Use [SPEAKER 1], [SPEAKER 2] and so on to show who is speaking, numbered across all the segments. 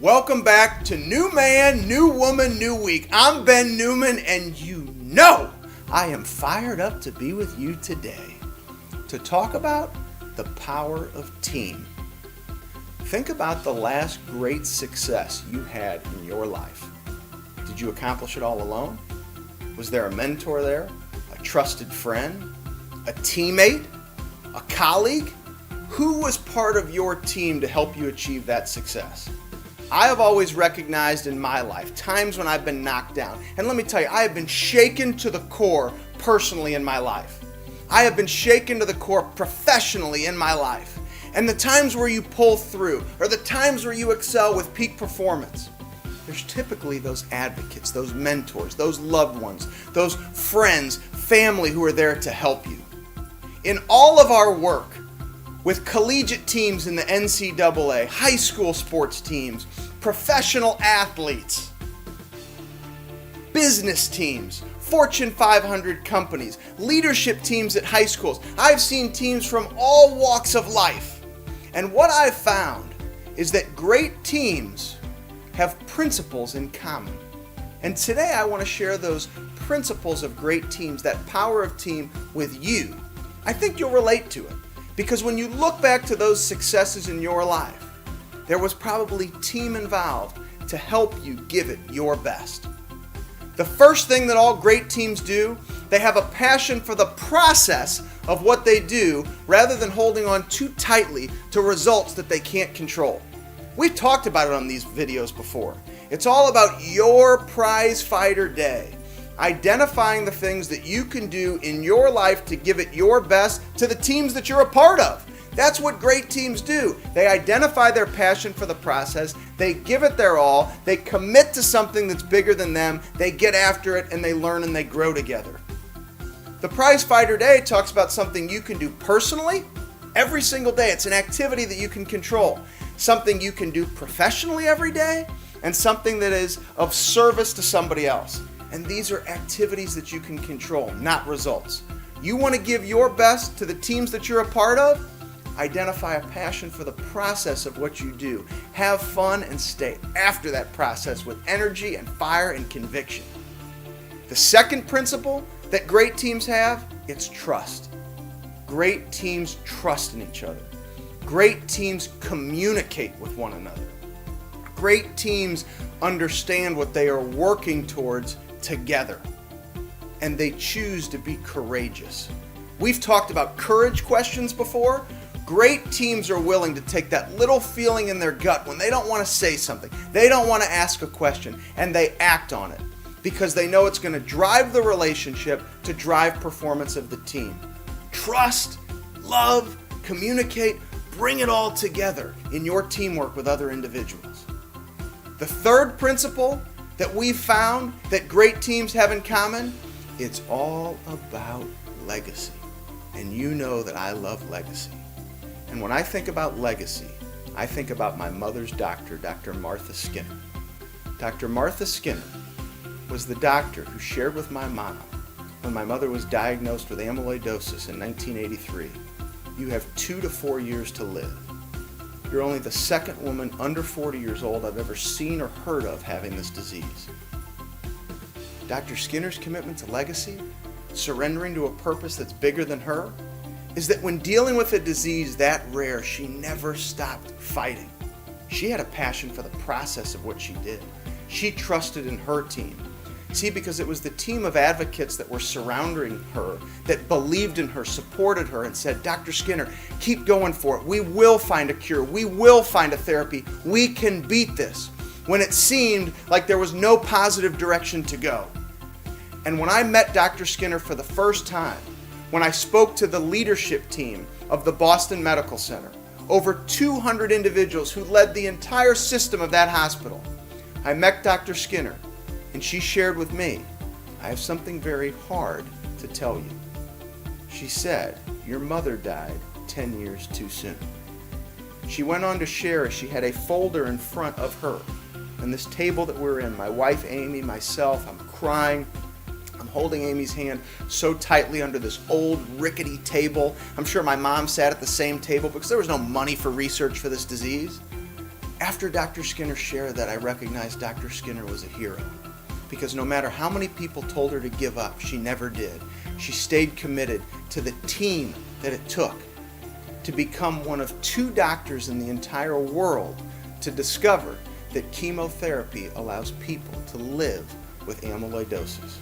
[SPEAKER 1] Welcome back to New Man, New Woman, New Week. I'm Ben Newman, and you know I am fired up to be with you today to talk about the power of team. Think about the last great success you had in your life. Did you accomplish it all alone? Was there a mentor there, a trusted friend, a teammate, a colleague? Who was part of your team to help you achieve that success? I have always recognized in my life times when I've been knocked down. And let me tell you, I have been shaken to the core personally in my life. I have been shaken to the core professionally in my life. And the times where you pull through, or the times where you excel with peak performance, there's typically those advocates, those mentors, those loved ones, those friends, family who are there to help you. In all of our work, with collegiate teams in the NCAA, high school sports teams, professional athletes, business teams, Fortune 500 companies, leadership teams at high schools. I've seen teams from all walks of life. And what I've found is that great teams have principles in common. And today I want to share those principles of great teams, that power of team with you. I think you'll relate to it. Because when you look back to those successes in your life, there was probably team involved to help you give it your best. The first thing that all great teams do, they have a passion for the process of what they do rather than holding on too tightly to results that they can't control. We've talked about it on these videos before. It's all about your prize fighter day. Identifying the things that you can do in your life to give it your best to the teams that you're a part of. That's what great teams do. They identify their passion for the process, they give it their all, they commit to something that's bigger than them, they get after it, and they learn and they grow together. The Prize Fighter Day talks about something you can do personally every single day. It's an activity that you can control. Something you can do professionally every day, and something that is of service to somebody else. And these are activities that you can control, not results. You want to give your best to the teams that you're a part of? Identify a passion for the process of what you do. Have fun and stay after that process with energy and fire and conviction. The second principle that great teams have, it's trust. Great teams trust in each other. Great teams communicate with one another. Great teams understand what they are working towards together, and they choose to be courageous. We've talked about courage questions before. Great teams are willing to take that little feeling in their gut when they don't want to say something, they don't want to ask a question, and they act on it because they know it's going to drive the relationship, to drive performance of the team. Trust, love, communicate, bring it all together in your teamwork with other individuals. The third principle that we've found that great teams have in common, it's all about legacy. And you know that I love legacy. And when I think about legacy, I think about my mother's doctor, Dr. Martha Skinner. Dr. Martha Skinner was the doctor who shared with my mom when my mother was diagnosed with amyloidosis in 1983. You have 2 to 4 years to live. You're only the second woman under 40 years old I've ever seen or heard of having this disease. Dr. Skinner's commitment to legacy, surrendering to a purpose that's bigger than her, is that when dealing with a disease that rare, she never stopped fighting. She had a passion for the process of what she did. She trusted in her team. See, because it was the team of advocates that were surrounding her, that believed in her, supported her, and said, Dr. Skinner, keep going for it. We will find a cure. We will find a therapy. We can beat this. When it seemed like there was no positive direction to go. And when I met Dr. Skinner for the first time, when I spoke to the leadership team of the Boston Medical Center, over 200 individuals who led the entire system of that hospital, I met Dr. Skinner. And she shared with me, I have something very hard to tell you. She said, your mother died 10 years too soon. She went on to share as she had a folder in front of her. And this table that we're in, my wife Amy, myself, I'm crying. I'm holding Amy's hand so tightly under this old rickety table. I'm sure my mom sat at the same table because there was no money for research for this disease. After Dr. Skinner shared that, I recognized Dr. Skinner was a hero. Because no matter how many people told her to give up, she never did. She stayed committed to the team that it took to become one of 2 doctors in the entire world to discover that chemotherapy allows people to live with amyloidosis.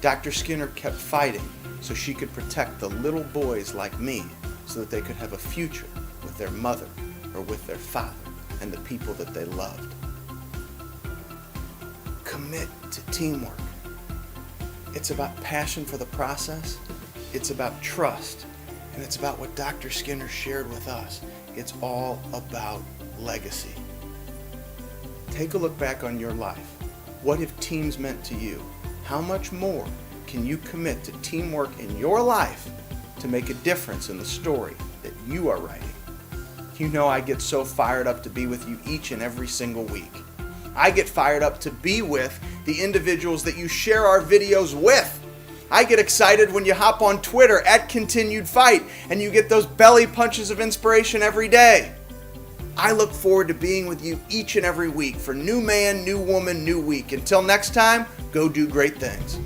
[SPEAKER 1] Dr. Skinner kept fighting so she could protect the little boys like me so that they could have a future with their mother or with their father and the people that they loved. Commit to teamwork. It's about passion for the process, it's about trust, and it's about what Dr. Skinner shared with us. It's all about legacy. Take a look back on your life. What have teams meant to you? How much more can you commit to teamwork in your life to make a difference in the story that you are writing? You know I get so fired up to be with you each and every single week. I get fired up to be with the individuals that you share our videos with. I get excited when you hop on Twitter @ContinuedFight and you get those belly punches of inspiration every day. I look forward to being with you each and every week for New Man, New Woman, New Week. Until next time, go do great things.